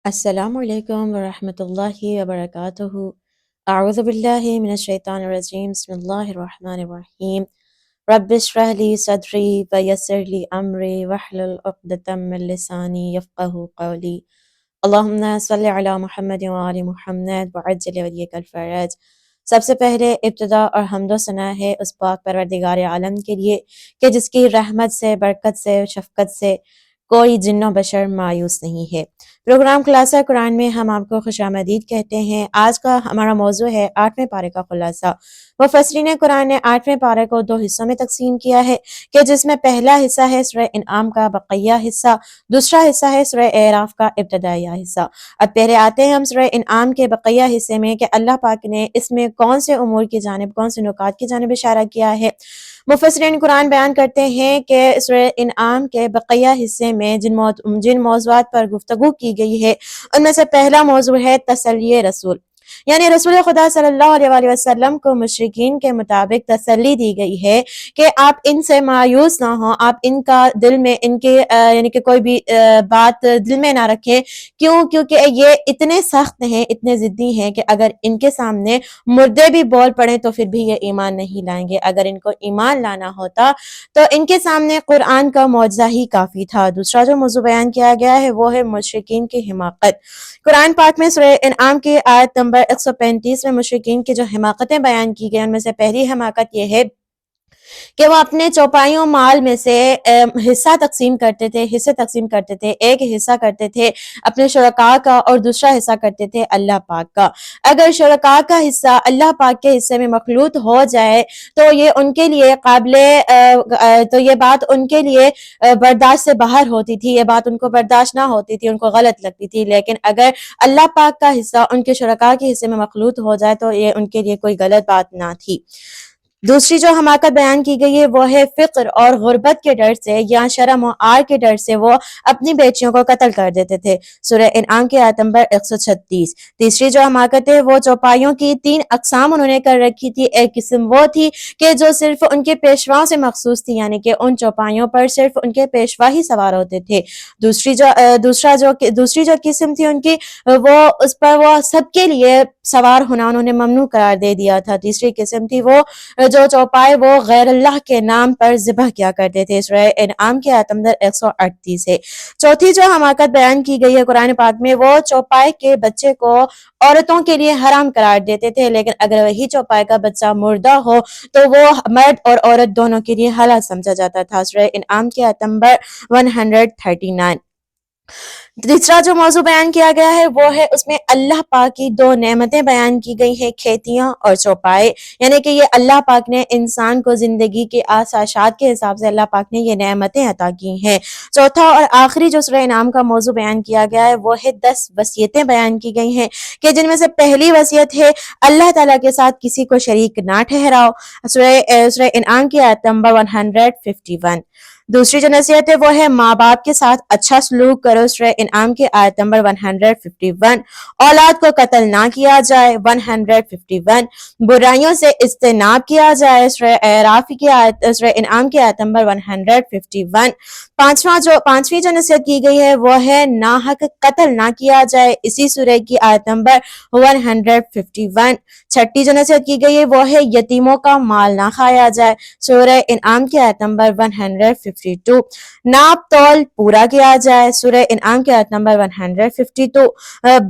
السلام علیکم ورحمۃ اللہ وبرکاتہ۔ اعوذ باللہ من الشیطان الرجیم، بسم اللہ الرحمن الرحیم۔ رب اشرح لی صدری ویسر لی امری واحلل عقدۃ من لسانی یفقہوا قولی۔ اللہم صلی علی محمد وآل محمد وعجل ولیک الفرج۔ سب سے پہلے ابتدا اور حمد و ثنا ہے اس پاک پروردگار عالم کے لیے کہ جس کی رحمت سے، برکت سے، شفقت سے کوئی جن و بشر مایوس نہیں ہے۔ پروگرام خلاصہ قرآن میں ہم آپ کو خوش آمدید کہتے ہیں۔ آج کا ہمارا موضوع ہے 8ویں پارے کا خلاصہ۔ مفسرین قرآن نے 8ویں پارے کو 2 حصوں میں تقسیم کیا ہے کہ جس میں پہلا حصہ ہے سورہ انعام کا بقیہ حصہ، دوسرا حصہ ہے سورہ اعراف کا ابتدائیہ حصہ۔ اب پہلے آتے ہیں ہم سورہ انعام کے بقیہ حصے میں کہ اللہ پاک نے اس میں کون سے امور کی جانب، کون سے نکات کی جانب اشارہ کیا ہے۔ مفسرین قرآن بیان کرتے ہیں کہ سورہ انعام کے بقیہ حصے میں جن موضوعات پر گفتگو کی گئی ہے ان میں سے پہلا موضوع ہے تسلی رسول، یعنی رسول خدا صلی اللہ علیہ وآلہ وسلم کو مشرکین کے مطابق تسلی دی گئی ہے کہ آپ ان سے مایوس نہ ہوں، آپ ان کا دل میں ان کے یعنی کہ کوئی بھی بات دل میں نہ رکھیں۔ کیونکہ یہ اتنے سخت ہیں، اتنے ضدی ہیں کہ اگر ان کے سامنے مردے بھی بول پڑیں تو پھر بھی یہ ایمان نہیں لائیں گے۔ اگر ان کو ایمان لانا ہوتا تو ان کے سامنے قرآن کا معجزہ ہی کافی تھا۔ دوسرا جو موضوع بیان کیا گیا ہے وہ ہے مشرکین کی حماقت۔ قرآن پاک میں سورہ انعام کی آیت نمبر 135 میں مشرکین کی جو حماقتیں بیان کی گئی ان میں سے پہلی حماقت یہ ہے کہ وہ اپنے چوپائیوں مال میں سے حصہ تقسیم کرتے تھے، ایک حصہ کرتے تھے اپنے شرکاء کا اور دوسرا حصہ کرتے تھے اللہ پاک کا۔ اگر شرکاء کا حصہ اللہ پاک کے حصے میں مخلوط ہو جائے تو یہ ان کے لیے تو یہ بات ان کے لیے برداشت سے باہر ہوتی تھی، یہ بات ان کو برداشت نہ ہوتی تھی، ان کو غلط لگتی تھی۔ لیکن اگر اللہ پاک کا حصہ ان کے شرکاء کے حصے میں مخلوط ہو جائے تو یہ ان کے لیے کوئی غلط بات نہ تھی۔ دوسری جو حماقت بیان کی گئی ہے وہ ہے فقر اور غربت کے ڈر سے یا شرم و عار کے ڈر سے وہ اپنی بیٹیوں کو قتل کر دیتے تھے، سورہ انعام کی آیت نمبر 136۔ تیسری جو حماقت ہے وہ چوپایوں کی 3 اقسام انہوں نے کر رکھی تھی۔ ایک قسم وہ تھی کہ جو صرف ان کے پیشواؤں سے مخصوص تھی، یعنی کہ ان چوپایوں پر صرف ان کے پیشوا ہی سوار ہوتے تھے۔ دوسری جو قسم تھی ان کی، وہ اس پر وہ سب کے لیے سوار ہونا انہوں نے ممنوع قرار دے دیا تھا۔ تیسری قسم تھی وہ جو چوپائے وہ غیر اللہ کے نام پر ذبح کیا کرتے تھے، سورہ انعام کی آیت نمبر 138 ہے۔ چوتھی جو حماقت بیان کی گئی ہے قرآن پاک میں وہ چوپائے کے بچے کو عورتوں کے لیے حرام قرار دیتے تھے، لیکن اگر وہی چوپائے کا بچہ مردہ ہو تو وہ مرد اور عورت دونوں کے لیے حلال سمجھا جاتا تھا، سورہ انعام کی آیت نمبر 139۔ تیسرا جو موضوع بیان کیا گیا ہے وہ ہے اس میں اللہ پاک کی 2 نعمتیں بیان کی گئی ہیں، کھیتیاں اور چوپائے، یعنی کہ یہ اللہ پاک نے انسان کو زندگی کے آسائشات کے حساب سے اللہ پاک نے یہ نعمتیں عطا کی ہیں۔ چوتھا اور آخری جو سورہ انعام کا موضوع بیان کیا گیا ہے وہ ہے 10 وصیتیں بیان کی گئی ہیں کہ جن میں سے پہلی وصیت ہے اللہ تعالیٰ کے ساتھ کسی کو شریک نہ ٹھہراؤ، سورہ انعام کی آیت نمبر 151۔ دوسری جو نصیحت ہے وہ ہے ماں باپ کے ساتھ اچھا سلوک کرو، سورہ انعام کی آیت نمبر 151۔ اولاد کو قتل نہ کیا جائے، 151۔ برائیوں سے اجتناب کیا جائے، سورہ انعام کی آیت نمبر 151۔ پانچویں جو نصیحت کی گئی ہے وہ ہے ناحق قتل نہ کیا جائے، اسی سورہ کی آیت نمبر 151۔ چھٹی جو نصیحت کی گئی ہے وہ ہے یتیموں کا مال نہ کھایا جائے، سورہ انعام کی آیت نمبر 152۔ ناپ تول پورا کیا جائے، سورہ انعام کی آیت نمبر 152۔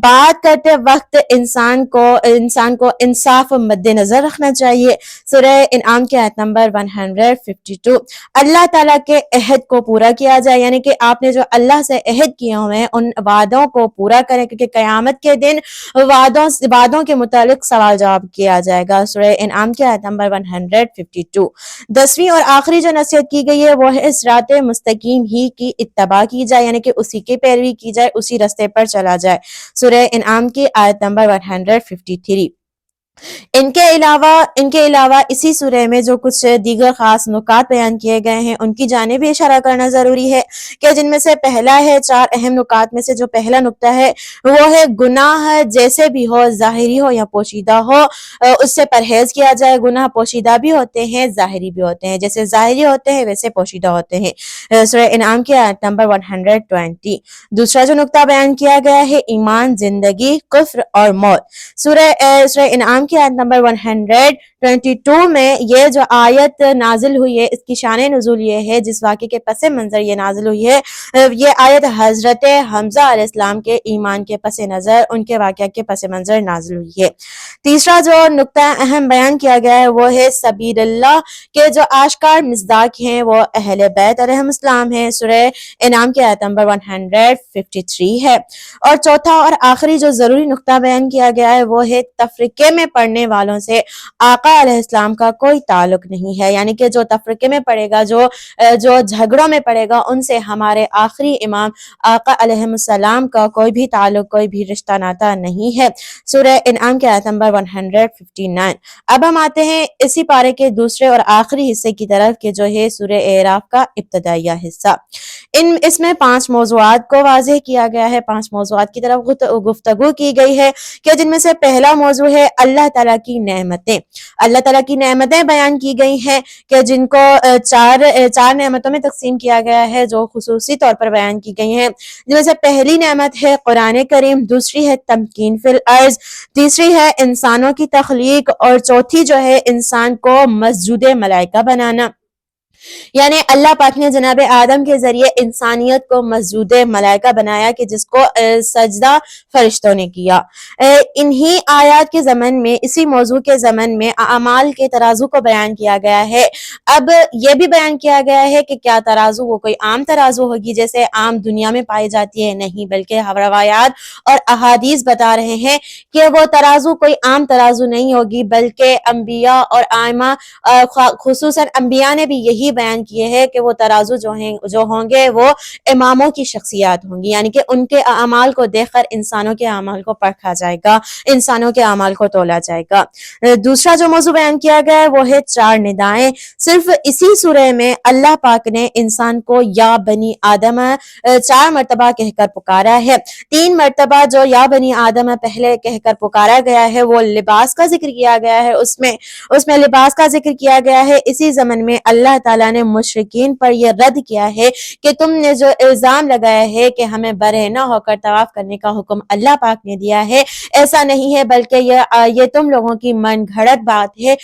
بات کرتے وقت انسان کو انصاف مد نظر رکھنا چاہیے، سورہ انعام کی آیت نمبر 152۔ اللہ تعالیٰ کے عہد کو پورا کیا جائے، یعنی کہ آپ نے جو اللہ سے عہد کیے ہوئے ہیں ان وعدوں کو پورا کریں، کیونکہ قیامت کے دن وعدوں کے متعلق سوال جواب کیا جائے گا، سورہ انعام کی آیت نمبر 152۔ 10ویں اور آخری جو نصیحت کی گئی ہے وہ ہے صراط مستقیم ہی کی اتباع کی جائے، یعنی کہ اسی کی پیروی کی جائے، اسی رستے پر چلا جائے، سورہ انعام کی آیت نمبر 153۔ ان کے علاوہ اسی سورہ میں جو کچھ دیگر خاص نکات بیان کیے گئے ہیں ان کی جانب بھی اشارہ کرنا ضروری ہے، کہ جن میں سے پہلا ہے، 4 اہم نکات میں سے جو پہلا نکتہ ہے وہ ہے گناہ جیسے بھی ہو، ظاہری ہو یا پوشیدہ ہو، اس سے پرہیز کیا جائے۔ گناہ پوشیدہ بھی ہوتے ہیں، ظاہری بھی ہوتے ہیں، جیسے ظاہری ہوتے ہیں ویسے پوشیدہ ہوتے ہیں۔ سورہ انعام کی آیت نمبر 120۔ دوسرا جو نکتہ بیان کیا گیا ہے ایمان، زندگی، کفر اور موت۔ سورہ انعام کی آیت نمبر 122 میں یہ جو آیت نازل ہوئی ہے، اس کی شان نزول یہ ہے، جس واقعے کے پس منظر یہ نازل ہوئی ہے، یہ آیت حضرت حمزہ علیہ السلام کے ایمان کے پس نظر، ان کے واقعہ کے پس منظر نازل ہوئی ہے۔ تیسرا جو نکتہ اہم بیان کیا گیا ہے وہ ہے سبیل اللہ کے جو آشکار مصداق ہیں وہ اہل بیت علیہم السلام ہیں۔ سورہ انعام کی آیت نمبر 153 ہے۔ اور چوتھا اور آخری جو ضروری نکتہ بیان کیا گیا ہے وہ ہے تفرقے میں پڑھنے والوں سے آقا علیہ السلام کا کوئی تعلق نہیں ہے، یعنی کہ جو تفرقے میں پڑھے گا، جو جھگڑوں میں پڑھے گا، ان سے ہمارے آخری امام آقا علیہ السلام کا کوئی بھی تعلق، کوئی بھی رشتہ ناتا نہیں ہے۔ سورہ انعام کی آیت نمبر 159۔ اب ہم آتے ہیں اسی پارے کے دوسرے اور آخری حصے کی طرف، کہ جو ہے سورہ اعراف کا ابتدائیہ حصہ۔ اس میں 5 موضوعات کو واضح کیا گیا ہے، 5 موضوعات کی طرف گفتگو کی گئی ہے، کہ جن میں سے پہلا موضوع ہے اللہ تعالیٰ کی نعمتیں۔ اللہ تعالیٰ کی نعمتیں بیان کی گئی ہیں، کہ جن کو چار نعمتوں میں تقسیم کیا گیا ہے، جو خصوصی طور پر بیان کی گئی ہیں، جن میں سے پہلی نعمت ہے قرآن کریم، دوسری ہے تمکین فی الارض، تیسری ہے انسانوں کی تخلیق، اور چوتھی جو ہے انسان کو مسجود ملائکہ بنانا۔ یعنی اللہ پاک نے جناب آدم کے ذریعے انسانیت کو مسجود ملائکہ بنایا، کہ جس کو سجدہ فرشتوں نے کیا۔ انہی آیات کے ضمن میں، اسی موضوع کے ضمن میں اعمال کے ترازو کو بیان کیا گیا ہے۔ اب یہ بھی بیان کیا گیا ہے کہ کیا ترازو وہ کوئی عام ترازو ہوگی جیسے عام دنیا میں پائی جاتی ہے؟ نہیں، بلکہ روایات اور احادیث بتا رہے ہیں کہ وہ ترازو کوئی عام ترازو نہیں ہوگی، بلکہ انبیاء اور ائمہ، خصوصاً انبیاء نے بھی یہی بیان کیے ہیں کہ وہ ترازو جو ہوں گے وہ اماموں کی شخصیات ہوں گی، یعنی کہ ان کے اعمال کو دیکھ کر انسانوں کے اعمال کو پرکھا جائے گا، انسانوں کے اعمال کو تولا جائے گا۔ دوسرا جو موضوع بیان کیا گیا ہے وہ ہے 4 ندائیں۔ صرف اسی سورہ میں اللہ پاک نے انسان کو یا بنی آدم 4 مرتبہ کہہ کر پکارا ہے۔ 3 مرتبہ جو یا بنی آدم پہلے کہہ کر پکارا گیا ہے وہ لباس کا ذکر کیا گیا ہے، اس میں لباس کا ذکر کیا گیا ہے۔ اسی زمن میں اللہ تعالیٰ نے مشرکین پر یہ رد کیا ہے کہ تم نے جو الزام لگایا ہے کہ ہمیں برہنہ ہو کر طواف کرنے کا حکم اللہ پاک نے دیا ہے، ایسا نہیں ہے، بلکہ یہ تم لوگوں کی من گھڑت بات ہے،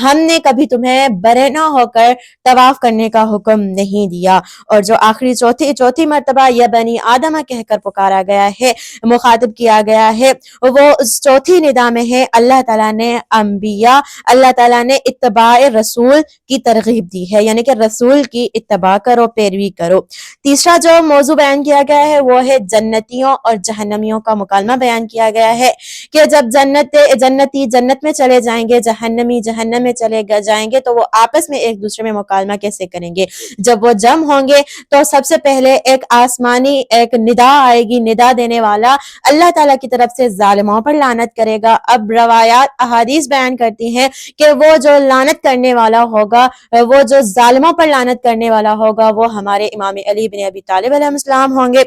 ہم نے کبھی تمہیں برہنہ ہو کر طواف کرنے کا حکم نہیں دیا۔ اور جو آخری چوتھی مرتبہ یہ بنی آدم کہہ کر پکارا گیا ہے، مخاطب کیا گیا ہے، وہ اس چوتھی ندا میں ہے اللہ تعالیٰ نے انبیاء، اللہ تعالیٰ نے اتباع رسول کی ترغیب دی ہے، یعنی کہ رسول کی اتباع کرو، پیروی کرو۔ تیسرا جو موضوع بیان کیا گیا ہے وہ ہے جنتیوں اور جہنمیوں کا مکالمہ بیان کیا گیا ہے، کہ جب جنتی جنت میں چلے جائیں گے، جہنمی جہنم میں چلے جائیں گے، تو وہ آپس میں ایک دوسرے میں مکالمہ کیسے کریں گے؟ جب وہ جمع ہوں گے تو سب سے پہلے ایک آسمانی ایک ندا آئے گی، ندا دینے والا اللہ تعالیٰ کی طرف سے ظالموں پر لعنت کرے گا۔ اب روایات احادیث بیان کرتی ہیں کہ وہ جو لعنت کرنے والا ہوگا، وہ جو ظالموں پر لعنت کرنے والا ہوگا، وہ ہمارے امام علی بن ابی طالب علیہ السلام ہوں گے۔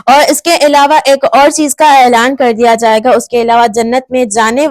اور اس کے علاوہ ایک اور چیز کا اعلان کر دیا جائے گا، اس کے علاوہ جنت میں جانے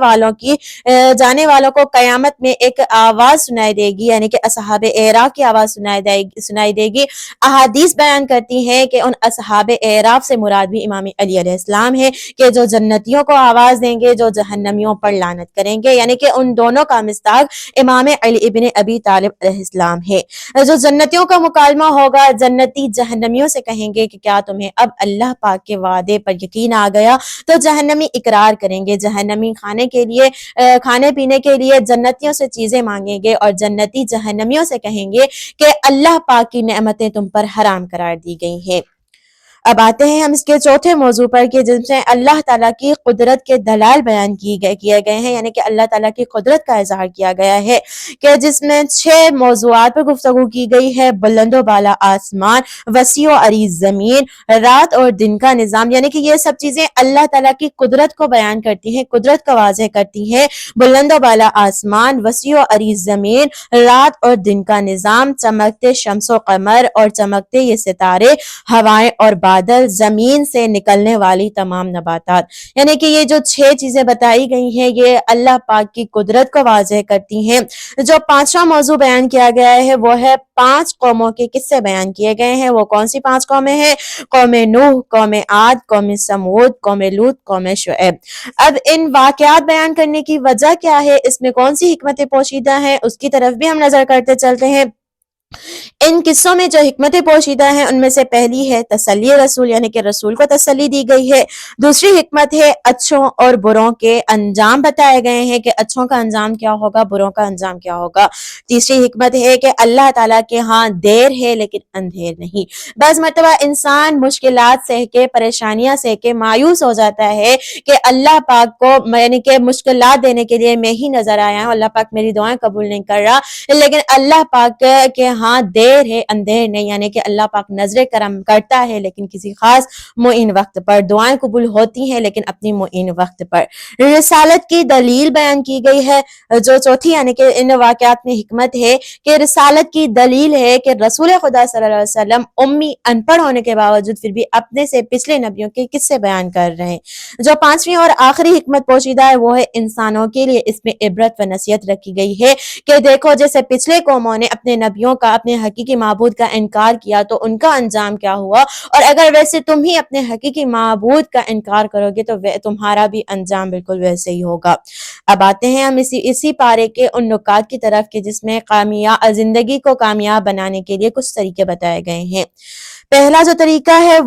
والوں کو قیامت میں ایک آواز سنائی دے گی، یعنی کہ اصحاب اعراف کی آواز سنائی دے گی۔ احادیث بیان کرتی ہیں کہ ان اصحاب اعراف سے مراد بھی امام علی علیہ السلام ہے، کہ جو جنتیوں کو آواز دیں گے، جو جہنمیوں پر لعنت کریں گے، یعنی کہ ان دونوں کا مصداق امام علی ابن ابی طالب علیہ السلام ہے۔ جو جنتیوں کا مکالمہ ہوگا، جنتی جہنمیوں سے کہیں گے کہ کیا تمہیں اب اللہ پاک کے وعدے پر یقین آ گیا؟ تو جہنمی اقرار کریں گے، جہنمی کھانے پینے کے لیے جنتیوں سے چیزیں مانگیں گے، اور جنتی جہنمیوں سے کہیں گے کہ اللہ پاک کی نعمتیں تم پر حرام قرار دی گئی ہیں۔ اب آتے ہیں ہم اس کے چوتھے موضوع پر کہ جن سے اللہ تعالیٰ کی قدرت کے دلائل بیان کیے گئے ہیں، یعنی کہ اللہ تعالیٰ کی قدرت کا اظہار کیا گیا ہے، کہ جس میں 6 موضوعات پر گفتگو کی گئی ہے: بلند و بالا آسمان، وسیع و عریض زمین، رات اور دن کا نظام، یعنی کہ یہ سب چیزیں اللہ تعالیٰ کی قدرت کو بیان کرتی ہیں، قدرت کو واضح کرتی ہیں۔ بلند و بالا آسمان، وسیع و عریض زمین، رات اور دن کا نظام، چمکتے شمس و قمر اور چمکتے یہ ستارے، ہوائیں اور بادل، زمین سے نکلنے والی تمام نباتات، یعنی کہ یہ جو 6 چیزیں بتائی گئی ہیں یہ اللہ پاک کی قدرت کو واضح کرتی ہیں۔ جو 5واں موضوع بیان کیا گیا ہے وہ ہے 5 قوموں کے قصے بیان کیے گئے ہیں۔ وہ کون سی 5 قومیں ہیں؟ قوم نوح، قوم عاد، قوم سمود، قوم لوط، قوم شعیب۔ اب ان واقعات بیان کرنے کی وجہ کیا ہے، اس میں کون سی حکمتیں پوشیدہ ہیں، اس کی طرف بھی ہم نظر کرتے چلتے ہیں۔ ان قصوں میں جو حکمتیں پوشیدہ ہیں ان میں سے پہلی ہے تسلی رسول، یعنی کہ رسول کو تسلی دی گئی ہے۔ دوسری حکمت ہے اچھوں اور بروں کے انجام بتائے گئے ہیں کہ اچھوں کا انجام کیا ہوگا، بروں کا انجام کیا ہوگا۔ تیسری حکمت ہے کہ اللہ تعالیٰ کے ہاں دیر ہے لیکن اندھیر نہیں۔ بعض مرتبہ انسان مشکلات سہ کے، پریشانیاں سہ کے مایوس ہو جاتا ہے کہ اللہ پاک کو یعنی کہ مشکلات دینے کے لیے میں ہی نظر آیا ہوں، اللہ پاک میری دعائیں قبول نہیں کر رہا، لیکن اللہ پاک کے ہاں دیر ہے اندھیر نہیں، یعنی کہ اللہ پاک نظر کرم کرتا ہے لیکن کسی خاص معین وقت پر، دعائیں قبول ہوتی ہیں لیکن اپنی معین وقت پر۔ رسالت کی دلیل بیان کی گئی ہے، جو چوتھی یعنی کہ ان واقعات میں حکمت ہے کہ رسالت کی دلیل ہے کہ رسول خدا صلی اللہ علیہ وسلم امی ان پڑھ ہونے کے باوجود پھر بھی اپنے سے پچھلے نبیوں کے قصے بیان کر رہے ہیں۔ جو 5ویں اور آخری حکمت پوشیدہ ہے وہ ہے انسانوں کے لیے اس میں عبرت و نصیحت رکھی گئی ہے کہ دیکھو جیسے پچھلے قوموں نے اپنے نبیوں کا، اپنے حقیقی معبود کا انکار کیا تو ان کا انجام کیا ہوا، اور اگر ویسے تم ہی اپنے حقیقی معبود کا انکار کرو گے تو تمہارا بھی انجام بالکل ویسے ہی ہوگا۔ اب آتے ہیں ہم اسی پارے کے ان نکات کی طرف کہ جس میں زندگی کو کامیاب بنانے کے لیے کچھ طریقے بتائے گئے ہیں۔ پہلا جو طریقہ ہے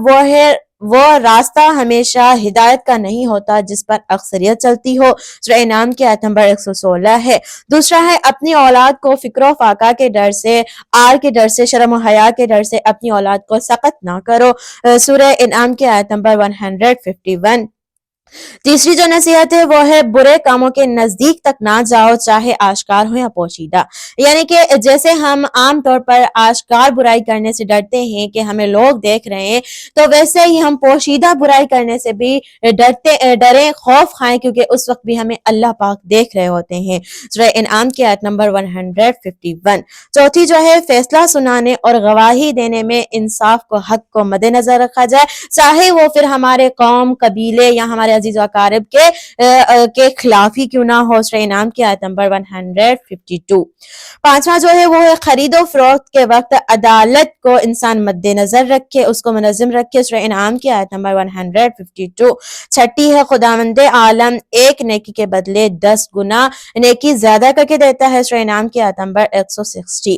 وہ راستہ ہمیشہ ہدایت کا نہیں ہوتا جس پر اکثریت چلتی ہو، سورہ انعام کی آیت نمبر 116 ہے۔ دوسرا ہے اپنی اولاد کو فکر و فاقہ کے ڈر سے، آر کے ڈر سے، شرم و حیا کے ڈر سے اپنی اولاد کو سخت نہ کرو، سورہ انعام کی آیت نمبر 151۔ تیسری جو نصیحت ہے وہ ہے برے کاموں کے نزدیک تک نہ جاؤ، چاہے آشکار ہو یا پوشیدہ، یعنی کہ جیسے ہم عام طور پر آشکار برائی کرنے سے ڈرتے ہیں کہ ہمیں لوگ دیکھ رہے ہیں، تو ویسے ہی ہم پوشیدہ برائی کرنے سے بھی ڈریں، خوف کھائیں، کیونکہ اس وقت بھی ہمیں اللہ پاک دیکھ رہے ہوتے ہیں، سورہ انعام کی آیت نمبر 151۔ چوتھی جو ہے فیصلہ سنانے اور گواہی دینے میں انصاف کو، حق کو مد نظر رکھا جائے، چاہے وہ پھر ہمارے قوم، قبیلے یا ہمارے عزیز و اقارب کے خلاف ہی کیوں نہ ہو، سورہ انعام کی آیت نمبر 152۔ پانچواں جو ہے وہ ہے خرید و فروخت کے وقت عدالت کو انسان مد نظر رکھے، اس کو منظم رکھے، سورہ انعام کی آیت نمبر 152۔ چھٹی ہے خداوند عالم ایک نیکی کے بدلے 10 گنا نیکی زیادہ کر کے دیتا ہے، سورہ انعام کی آیت نمبر 160۔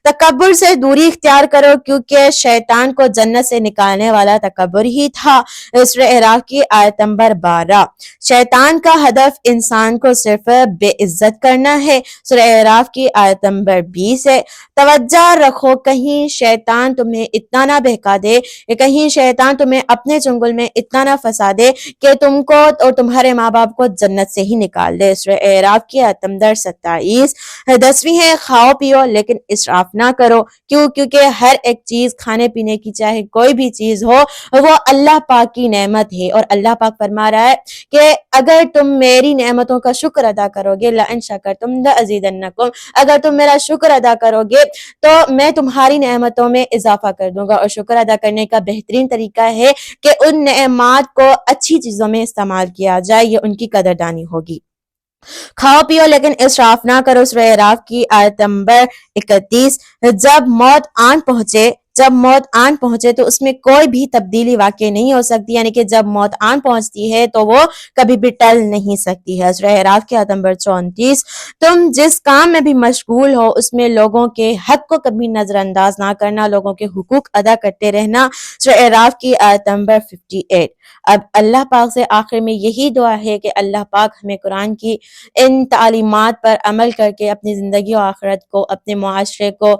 تکبر سے دوری اختیار کرو کیونکہ شیطان کو جنت سے نکالنے والا تکبر ہی تھا، سورہ اعراف کی آیت نمبر 12۔ شیطان کا ہدف انسان کو صرف بے عزت کرنا ہے، سورہ اعراف کی آیت نمبر 20 ہے۔ توجہ رکھو کہیں شیطان تمہیں اتنا نہ بہکا دے، کہیں شیطان تمہیں اپنے چنگل میں اتنا نہ پھنسا دے کہ تم کو اور تمہارے ماں باپ کو جنت سے ہی نکال دے، سورہ اعراف کی آیت نمبر 27۔ 10ویں ہے کھاؤ پیو لیکن اسراف نہ کرو، کیونکہ ہر ایک چیز کھانے پینے کی، چاہے کوئی بھی چیز ہو، وہ اللہ پاک کی نعمت ہے، اور اللہ پاک فرما رہا ہے کہ اگر تم میری نعمتوں کا شکر ادا کرو گے، لئن شکرتم لازیدنکم، اگر تم میرا شکر ادا کرو گے تو میں تمہاری نعمتوں میں اضافہ کر دوں گا، اور شکر ادا کرنے کا بہترین طریقہ ہے کہ ان نعمات کو اچھی چیزوں میں استعمال کیا جائے، یہ ان کی قدردانی ہوگی۔ کھاؤ پیو لیکن اسراف نہ کرو، سورہ اعراف کی آیت نمبر 31۔ جب موت آن پہنچے تو اس میں کوئی بھی تبدیلی واقع نہیں ہو سکتی، یعنی کہ جب موت آن پہنچتی ہے تو وہ کبھی بھی ٹل نہیں سکتی ہے، سورہ اعراف کی آیت نمبر 34۔ تم جس کام میں بھی مشغول ہو اس میں لوگوں کے حق کو کبھی نظر انداز نہ کرنا، لوگوں کے حقوق ادا کرتے رہنا، سورہ اعراف کی آیت نمبر 58۔ اب اللہ پاک سے آخر میں یہی دعا ہے کہ اللہ پاک ہمیں قرآن کی ان تعلیمات پر عمل کر کے اپنی زندگی و آخرت کو، اپنے معاشرے کو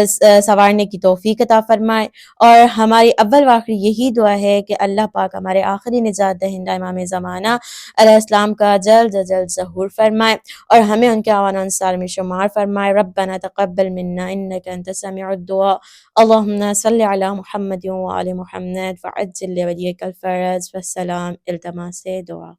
سنوارنے کی توفیق عطا فرمائے، اور ہماری اول و آخری یہی دعا ہے کہ اللہ پاک ہمارے آخری نجات دہندہ امام زمانہ علیہ السلام کا جلد از جلد ظہور فرمائے اور ہمیں ان کے اعوان انصار میں شمار فرمائے۔ ربنا تقبل منا انک انت السمیع الدعاء، اللہم صلی علی محمد وعلی محمد وعجل لولیک الفرج، والسلام، التماس دعا۔